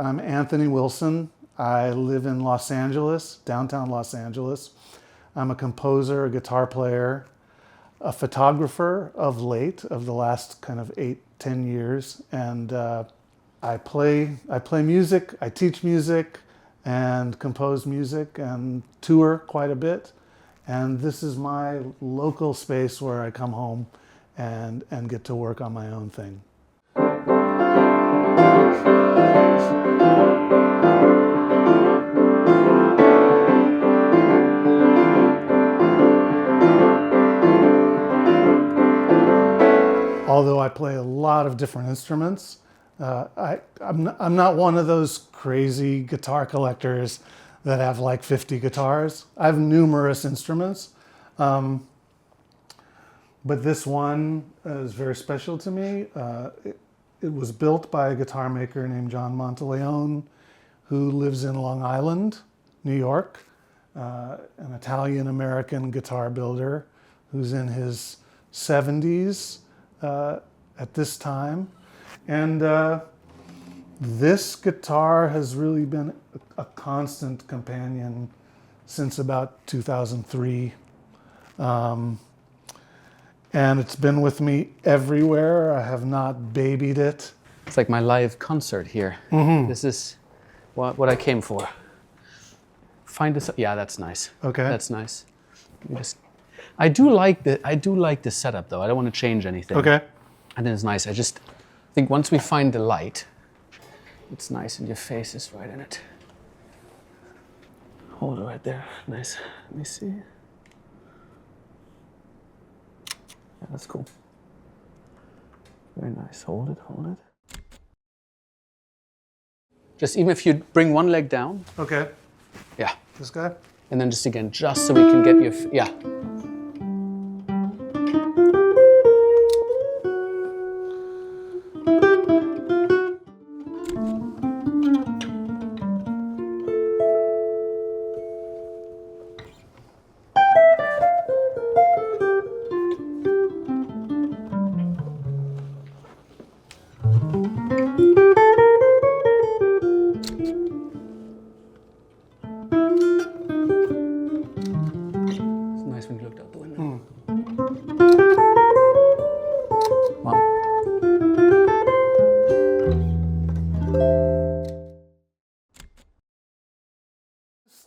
I'm Anthony Wilson. I live in Los Angeles, downtown Los Angeles. I'm a composer, a guitar player, a photographer of late, of the last kind of 8-10 years. And I play music, I teach music and compose music and tour quite a bit. And this is my local space where I come home and get to work on my own thing. Although I play a lot of different instruments, I'm not one of those crazy guitar collectors that have like 50 guitars. I have numerous instruments, but this one is very special to me. It was built by a guitar maker named John Monteleone, who lives in Long Island, New York, an Italian-American guitar builder who's in his 70s at this time. And this guitar has really been a constant companion since about 2003. And it's been with me everywhere. I have not babied it. It's like my live concert here. Mm-hmm. This is what I came for. Find this. Yeah, that's nice. Okay. That's nice. I do like the setup though. I don't want to change anything. Okay. And then it's nice. I just think once we find the light, it's nice and your face is right in it. Hold it right there. Nice. Let me see. Yeah, that's cool. Very nice. Hold it, hold it. Just even if you bring one leg down. Okay. Yeah. This guy? And then just again, just so we can get your, yeah.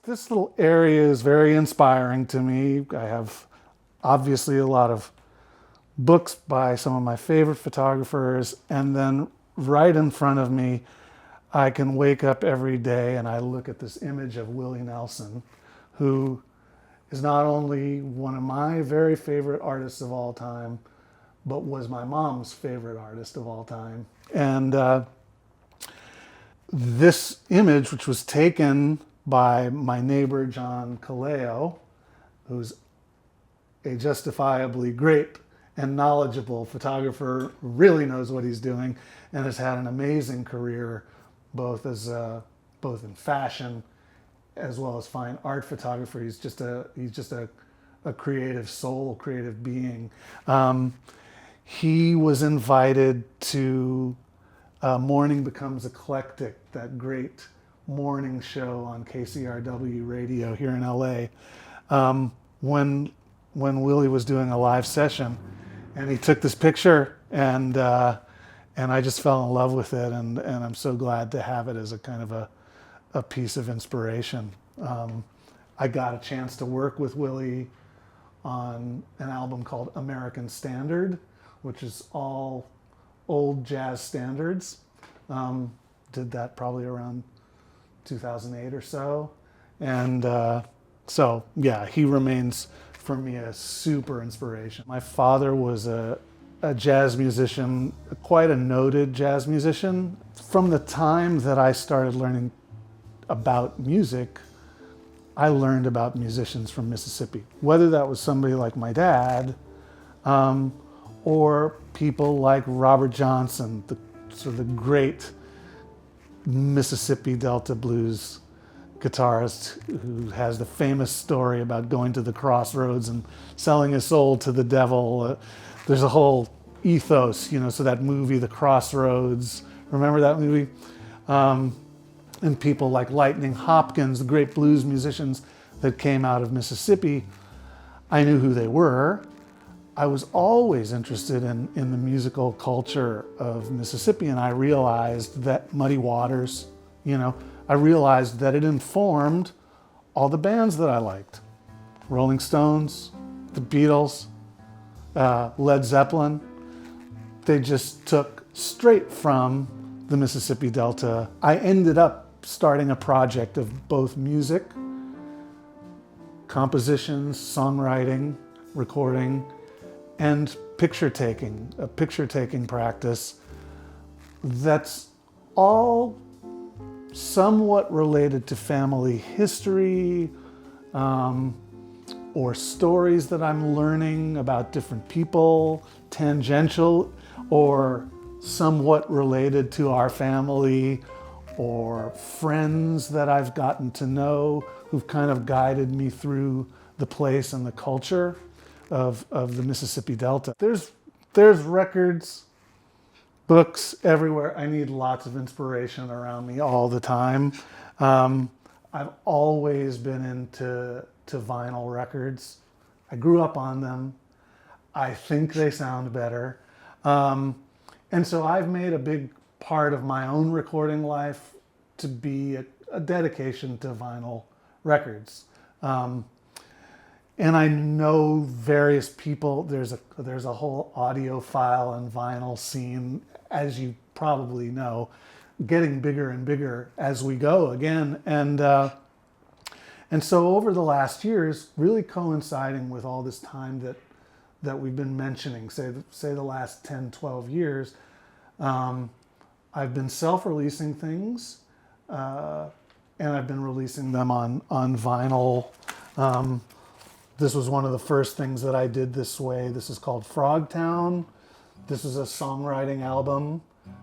This little area is very inspiring to me. I have obviously a lot of books by some of my favorite photographers, and then right in front of me, I can wake up every day and I look at this image of Willie Nelson, who is not only one of my very favorite artists of all time, but was my mom's favorite artist of all time. And this image, which was taken by my neighbor, John Caleo, who's a justifiably great and knowledgeable photographer, really knows what he's doing, and has had an amazing career, both in fashion as well as fine art photography. He's just a creative soul, creative being. He was invited to Morning Becomes Eclectic, that great morning show on KCRW radio here in LA, when Willie was doing a live session, and he took this picture, and I just fell in love with it, and I'm so glad to have it as a kind of a piece of inspiration. I got a chance to work with Willie on an album called American Standard, which is all old jazz standards. Did that probably around 2008 or so. And so, yeah, he remains for me a super inspiration. My father was a jazz musician, quite a noted jazz musician. From the time that I started learning about music, I learned about musicians from Mississippi, whether that was somebody like my dad, or people like Robert Johnson, the great Mississippi Delta blues guitarist who has the famous story about going to the crossroads and selling his soul to the devil. There's a whole ethos, so that movie, The Crossroads, remember that movie? and people like Lightning Hopkins, the great blues musicians that came out of Mississippi, I knew who they were. I was always interested in the musical culture of Mississippi, and I realized that Muddy Waters, I realized that it informed all the bands that I liked. Rolling Stones, the Beatles, Led Zeppelin. They just took straight from the Mississippi Delta. I ended up starting a project of both music, compositions, songwriting, recording, and picture taking, a picture taking practice that's all somewhat related to family history, or stories that I'm learning about different people, tangential or somewhat related to our family, or friends that I've gotten to know who've kind of guided me through the place and the culture of the Mississippi Delta. There's records, books everywhere. I need lots of inspiration around me all the time. I've always been into vinyl records. I grew up on them. I think they sound better. And so I've made a big part of my own recording life to be a dedication to vinyl records. And I know various people. There's a whole audiophile and vinyl scene, as you probably know, getting bigger and bigger as we go again. And so over the last years, really coinciding with all this time that we've been mentioning, say the last 10, 12 years, I've been self-releasing things, and I've been releasing them on vinyl. This was one of the first things that I did this way. This is called Frogtown. This is a songwriting album.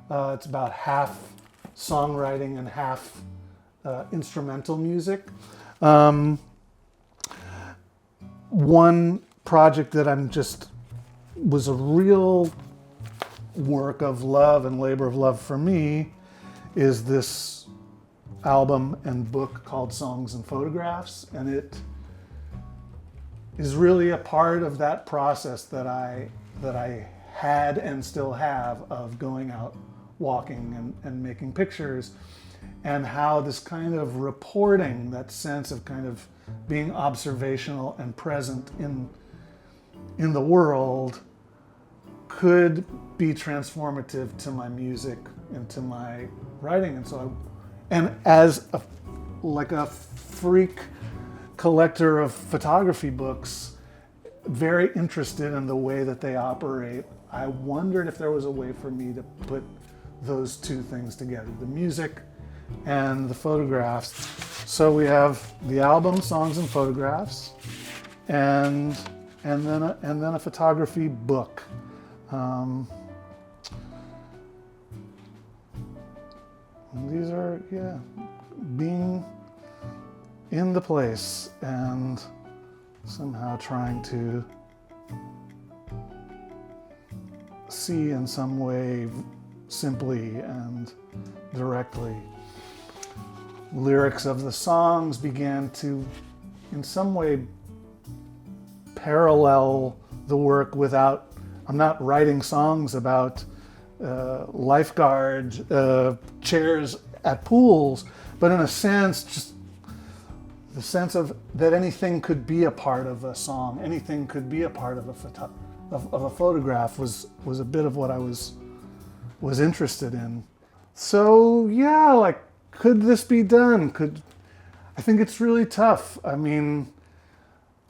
It's about half songwriting and half instrumental music. One project that was a real work of love and labor of love for me is this album and book called Songs and Photographs, and it is really a part of that process that I had and still have of going out walking and making pictures, and how this kind of reporting, that sense of kind of being observational and present in the world, could be transformative to my music and to my writing. And as a freak collector of photography books, very interested in the way that they operate, I wondered if there was a way for me to put those two things together, the music and the photographs. So we have the album Songs and Photographs, and then a photography book. These are, being in the place and somehow trying to see in some way, simply and directly. Lyrics of the songs began to, in some way, parallel the work without, I'm not writing songs about lifeguard chairs at pools, but in a sense, just the sense of that anything could be a part of a song, anything could be a part of a photograph was a bit of what I was interested in. So yeah, could this be done? I think it's really tough. I mean,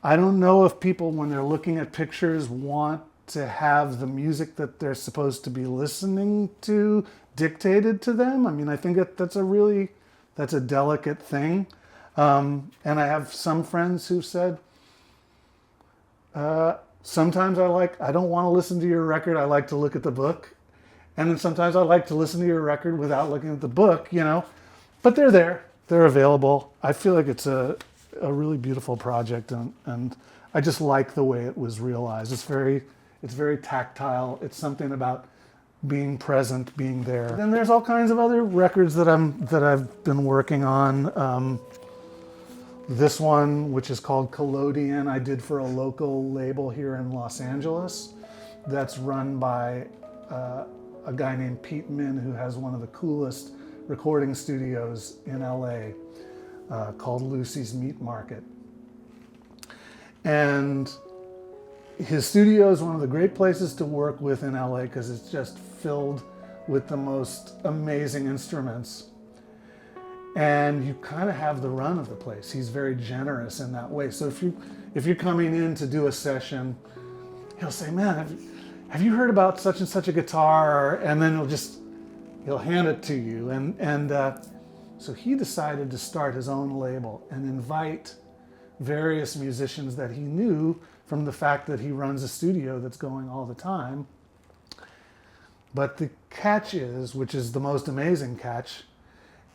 I don't know if people, when they're looking at pictures, want to have the music that they're supposed to be listening to dictated to them. I mean, I think that's a delicate thing. And I have some friends who said, sometimes I don't want to listen to your record, I like to look at the book. And then sometimes I like to listen to your record without looking at the book, But they're there, they're available. I feel like it's a really beautiful project, and I just like the way it was realized. It's very tactile. It's something about being present, being there. Then there's all kinds of other records that I've been working on. This one, which is called Collodion, I did for a local label here in Los Angeles. That's run by a guy named Pete Min, who has one of the coolest recording studios in LA, called Lucy's Meat Market. And his studio is one of the great places to work with in LA because it's just filled with the most amazing instruments. And you kind of have the run of the place. He's very generous in that way. So if you're coming in to do a session, he'll say, "Man, have you heard about such and such a guitar?" And then he'll hand it to you. So he decided to start his own label and invite various musicians that he knew from the fact that he runs a studio that's going all the time. But the catch is, which is the most amazing catch,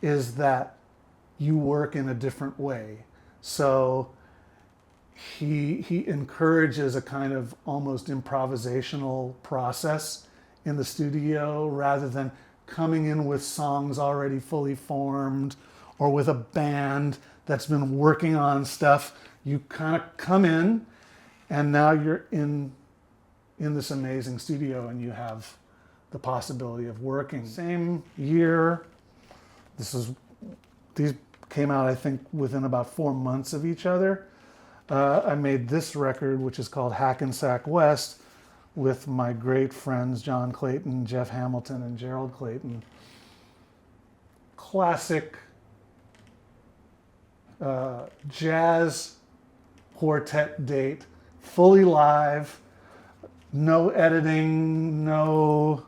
is that you work in a different way. So he encourages a kind of almost improvisational process in the studio rather than coming in with songs already fully formed or with a band that's been working on stuff. You kind of come in and now you're in this amazing studio and you have the possibility of working. Same year, these came out, I think, within about 4 months of each other. I made this record, which is called Hackensack West, with my great friends John Clayton, Jeff Hamilton, and Gerald Clayton. Classic jazz quartet date, fully live, no editing, done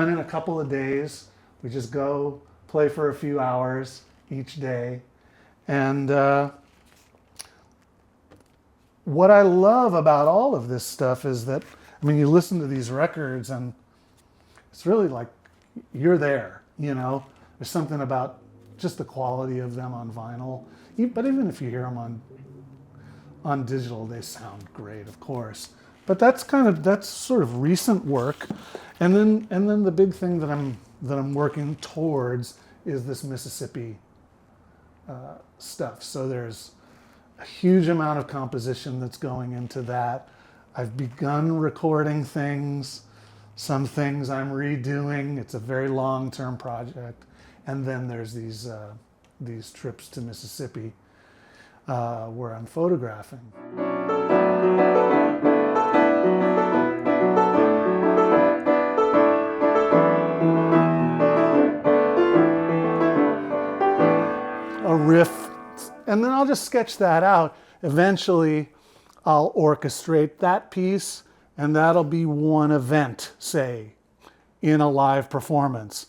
in a couple of days. We just go play for a few hours each day. And what I love about all of this stuff is that, you listen to these records and it's really like you're there, There's something about just the quality of them on vinyl. But even if you hear them on digital, they sound great, of course. But that's sort of recent work. And then the big thing that I'm working towards is this Mississippi stuff. So there's a huge amount of composition that's going into that. I've begun recording things. Some things I'm redoing. It's a very long-term project. And then there's these trips to Mississippi where I'm photographing. A riff, and then I'll just sketch that out. Eventually, I'll orchestrate that piece, and that'll be one event, say, in a live performance.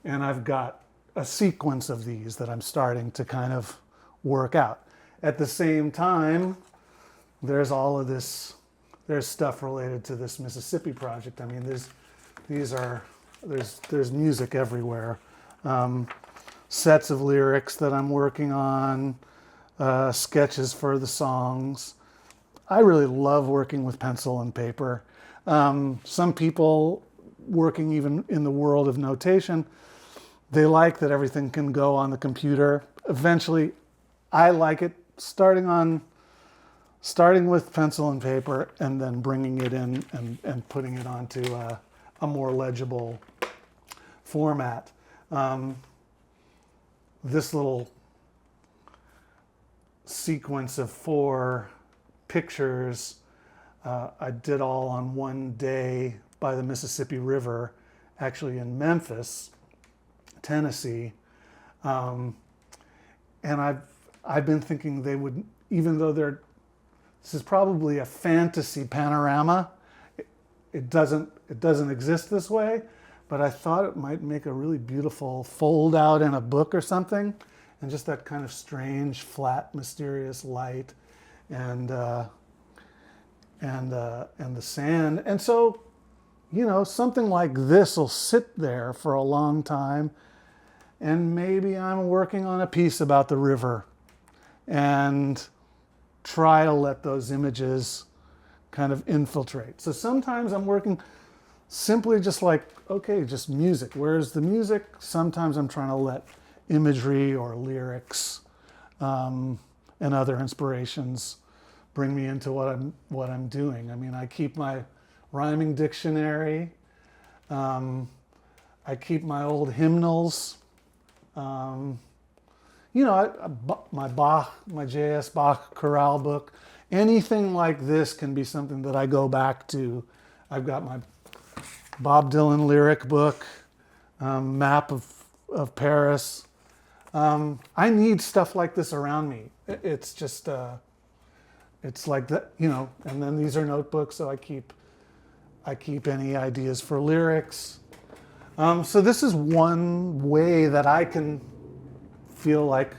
And I've got a sequence of these that I'm starting to kind of work out. At the same time, there's all of this, there's stuff related to this Mississippi project. There's music everywhere. Sets of lyrics that I'm working on, sketches for the songs. I really love working with pencil and paper. Some people working even in the world of notation, they like that everything can go on the computer. Eventually, I like it starting with pencil and paper and then bringing it in and putting it onto a more legible format. This little sequence of 4 pictures I did all on one day by the Mississippi River, actually in Memphis, Tennessee. And I've been thinking they would, even though this is probably a fantasy panorama, it doesn't exist this way, but I thought it might make a really beautiful fold out in a book or something, and just that kind of strange, flat, mysterious light, and the sand. And so, something like this will sit there for a long time, and maybe I'm working on a piece about the river, and try to let those images kind of infiltrate. So sometimes I'm working simply just like, okay, just music. Where's the music? Sometimes I'm trying to let imagery or lyrics and other inspirations bring me into what I'm doing. I mean, I keep my rhyming dictionary. I keep my old hymnals. You know, my Bach, my J.S. Bach chorale book. Anything like this can be something that I go back to. I've got my Bob Dylan lyric book, map of Paris. I need stuff like this around me. It's just, it's like that, you know. And then these are notebooks, so I keep any ideas for lyrics. So this is one way that I can feel like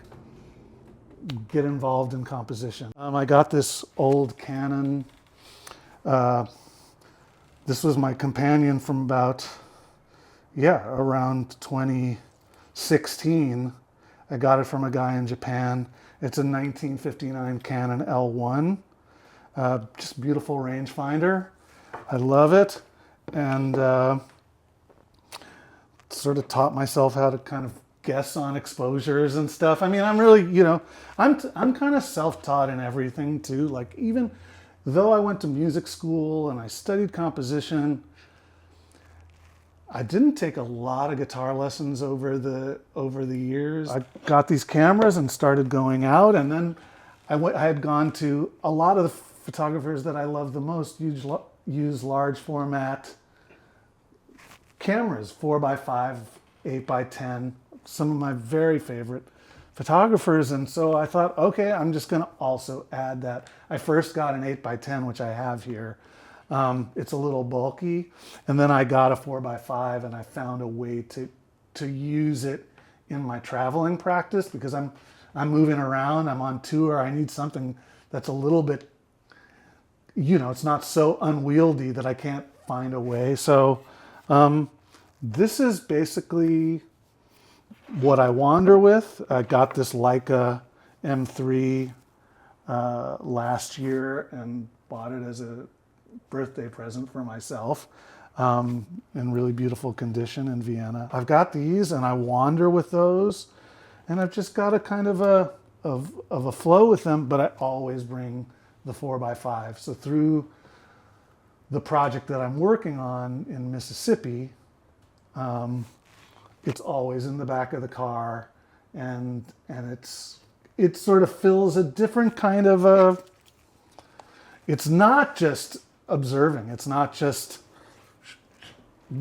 get involved in composition. I got this old Canon. This was my companion from about, around 2016. I got it from a guy in Japan. It's a 1959 Canon L1. Just beautiful rangefinder. I love it. And sort of taught myself how to kind of guess on exposures and stuff. I mean, I'm really, you know, I'm kind of self-taught in everything too. Like, even though I went to music school and I studied composition, I didn't take a lot of guitar lessons over the years. I got these cameras and started going out, and then I had gone to a lot of the photographers that I love the most use large format cameras, 4x5, 8x10, some of my very favorite photographers. And so I thought, okay, I'm just going to also add that. I first got an 8x10, which I have here. It's a little bulky. And then I got a 4x5, and I found a way to use it in my traveling practice, because I'm moving around, I'm on tour. I need something that's a little bit, you know, it's not so unwieldy that I can't find a way. So this is basically what I wander with. I got this Leica M3 last year and bought it as a birthday present for myself, in really beautiful condition in Vienna. I've got these and I wander with those, and I've just got a kind of a flow with them, but I always bring the 4x5. So through the project that I'm working on in Mississippi, it's always in the back of the car, and it sort of fills a different kind of it's not just observing, it's not just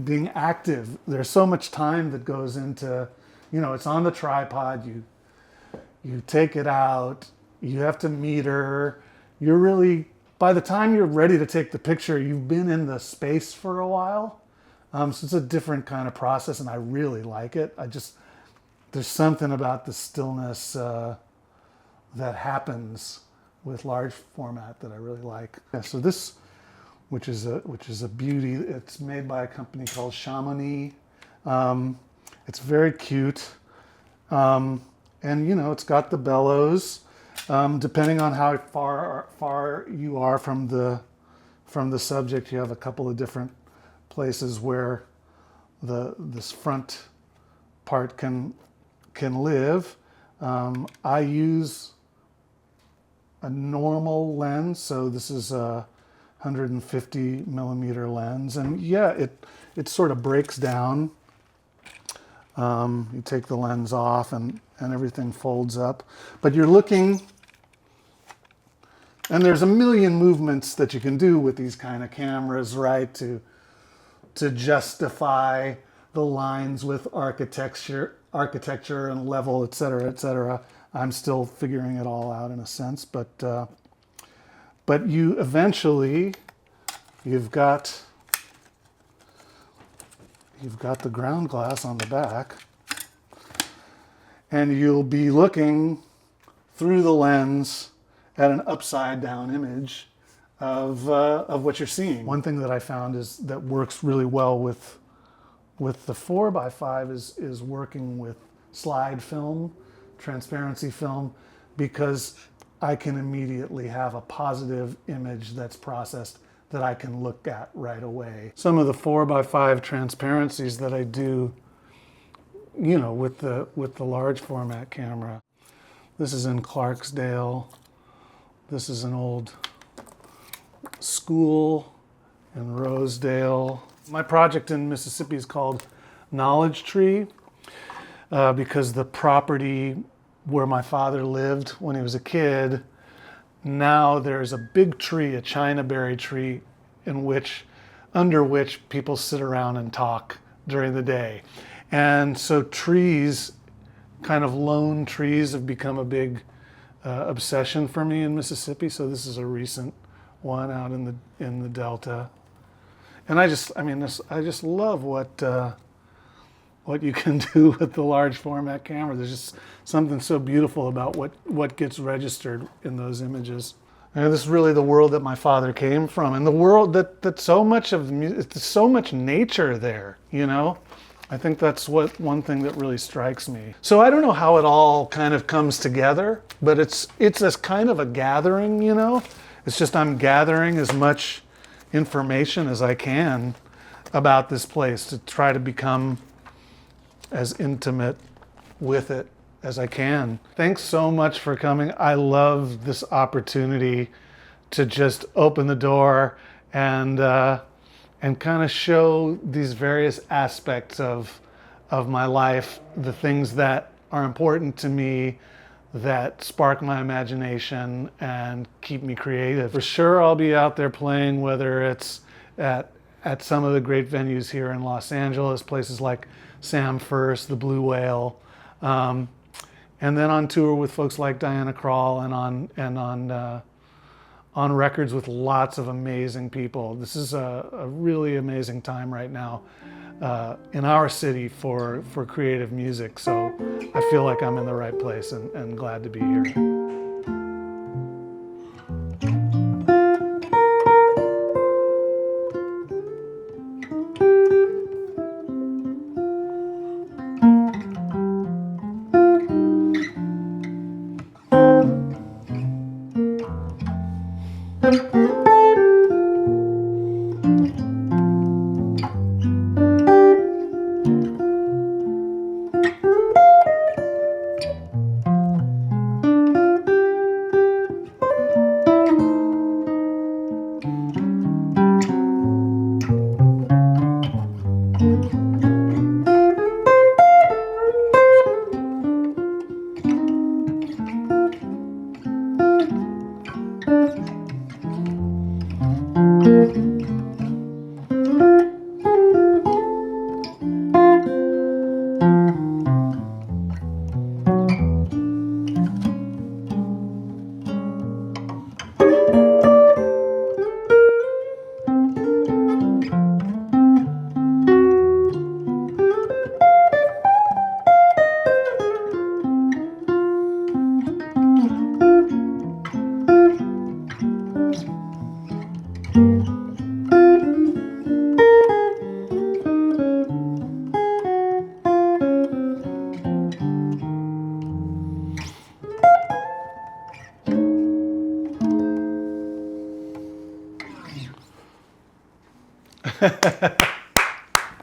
being active. There's so much time that goes into, you know, it's on the tripod, you take it out, you have to meter, you're really, by the time you're ready to take the picture, you've been in the space for a while. So it's a different kind of process, and I really like it. There's something about the stillness that happens with large format that I really like. Yeah, so this, which is a beauty, it's made by a company called Chamonix. It's very cute, and you know, it's got the bellows. Depending on how far you are from the subject, you have a couple of different places where this front part can live. I use a normal lens, so this is a 150 millimeter lens, and yeah, it sort of breaks down. You take the lens off and everything folds up, but you're looking, and there's a million movements that you can do with these kind of cameras, right, to justify the lines with architecture and level, et cetera, et cetera. I'm still figuring it all out in a sense, but you eventually, you've got the ground glass on the back, and you'll be looking through the lens at an upside down image of what you're seeing. One thing that I found is that works really well with the 4x5 is working with slide film, transparency film, because I can immediately have a positive image that's processed that I can look at right away. Some of the 4x5 transparencies that I do, you know, with the large format camera. This is in Clarksdale. This is an old school in Rosedale. My project in Mississippi is called Knowledge Tree because the property where my father lived when he was a kid, now there's a big tree, a Chinaberry tree, under which people sit around and talk during the day. And so trees, kind of lone trees, have become a big obsession for me in Mississippi. So this is a recent one out in the Delta. And I just love what you can do with the large format camera. There's just something so beautiful about what gets registered in those images. And this is really the world that my father came from, and the world that so much of the music, it's so much nature there, you know? I think that's one thing that really strikes me. So I don't know how it all kind of comes together, but it's as kind of a gathering, you know? It's just I'm gathering as much information as I can about this place to try to become as intimate with it as I can. Thanks so much for coming. I love this opportunity to just open the door and kind of show these various aspects of my life, the things that are important to me, that spark my imagination and keep me creative. For sure, I'll be out there playing, whether it's at some of the great venues here in Los Angeles, places like Sam First, the Blue Whale, and then on tour with folks like Diana Krall and on records with lots of amazing people. This is a really amazing time right now in our city for creative music. So I feel like I'm in the right place and glad to be here.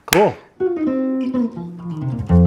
Cool.